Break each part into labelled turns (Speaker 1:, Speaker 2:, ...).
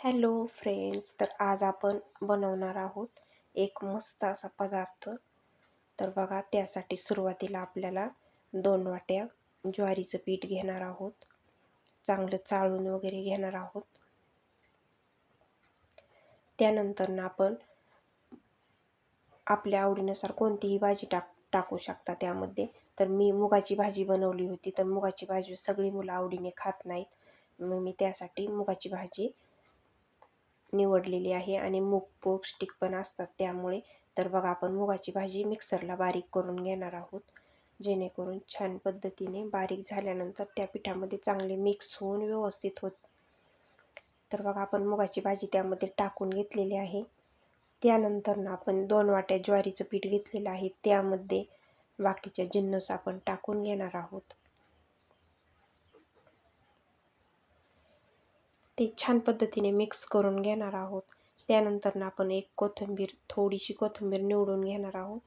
Speaker 1: Hello friends, तर आज आपण बनवणार आहोत एक मस्त असा पदार्थ. तर बघा, त्यासाठी सुरुवातीला आपल्याला 2 वाट्या ज्वारीचं पीठ घेणार आहोत. चांगलं चाळून वगैरे घेणार आहोत. त्यानंतर आपण आपल्या आवडीनुसार कोणतीही भाजी टाकू शकता त्यामध्ये. तर मी मुगाची भाजी बनवली होती, तर मुगाची भाजी सगळी मुलं आवडीने खात नाहीत, मग मी त्यासाठी मुगाची भाजी निवडलेली आहे. आणि मूग पौष्टिक पण असतात त्यामुळे. तर बघा, आपण मुगाची भाजी मिक्सरला बारीक करून घेणार आहोत, जेणेकरून छान पद्धतीने बारीक झाल्यानंतर त्या पिठामध्ये चांगले मिक्स होऊन व्यवस्थित होत. तर बघा, आपण मुगाची भाजी त्यामध्ये टाकून घेतलेली आहे. त्यानंतर आपण 2 वाट्या ज्वारीचं पीठ घेतलेलं आहे, त्यामध्ये बाकीचे जिन्नस आपण टाकून घेणार आहोत. ते छान पद्धतीने मिक्स करून घेणार आहोत. त्यानंतर आपण थोडीशी कोथिंबीर निवडून घेणार आहोत,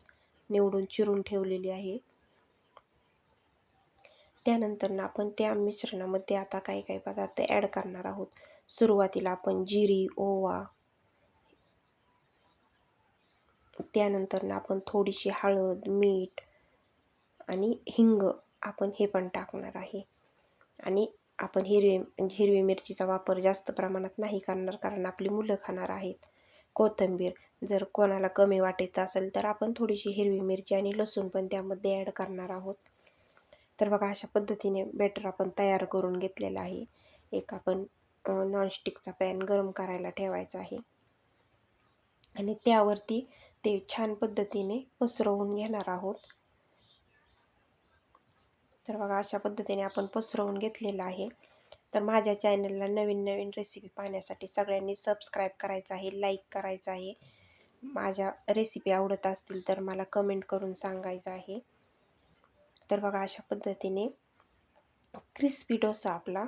Speaker 1: निवडून चिरून ठेवलेली आहे. त्यानंतर आपण त्या मिश्रणामध्ये आता काही पदार्थ ॲड करणार आहोत. सुरुवातीला आपण जिरी, ओवा, त्यानंतर आपण थोडीशी हळद, मीठ आणि हिंग आपण हे पण टाकणार आहे. आणि आपण हिरवी मिरचीचा वापर जास्त प्रमाणात नाही करणार, कारण आपली मुलं खाणार आहेत. कोथिंबीर जर कोणाला कमी वाटत असेल तर आपण थोडीशी हिरवी मिरची आणि लसूण पण त्यामध्ये ॲड करणार आहोत. तर बघा, अशा पद्धतीने बॅटर आपण तयार करून घेतलेला आहे. एक आपण नॉनस्टिकचा पॅन गरम करायला ठेवायचा आहे आणि त्यावरती ते छान पद्धतीने पसरवून घेणार आहोत. तर बघा, अशा पद्धतीने आपण पसरवून घेतलेलं आहे. तर माझ्या चॅनलला नवीन रेसिपी पाहण्यासाठी सगळ्यांनी सबस्क्राईब करायचं आहे, लाईक करायचं आहे. माझ्या रेसिपी आवडत असतील तर मला कमेंट करून सांगायचं आहे. तर बघा, अशा पद्धतीने क्रिस्पी डोसा आपला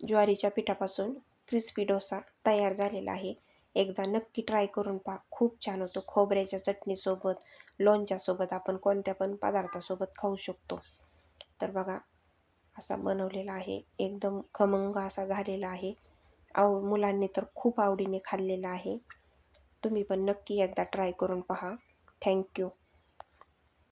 Speaker 1: ज्वारीच्या पिठापासून क्रिस्पी डोसा तयार झालेला आहे. एकदा नक्की ट्राय करून पहा, खूप छान होतो. खोबऱ्याच्या चटणीसोबत, लोणच्यासोबत, आपण कोणत्या पण पदार्थासोबत खाऊ शकतो. तर बघा, असा बनवलेला आहे, एकदम खमंग असा झालेला आहे. मुलांनी तर खूप आवडीने खाल्लेला आहे. तुम्ही पण नक्की एकदा ट्राय करून पहा. थँक्यू.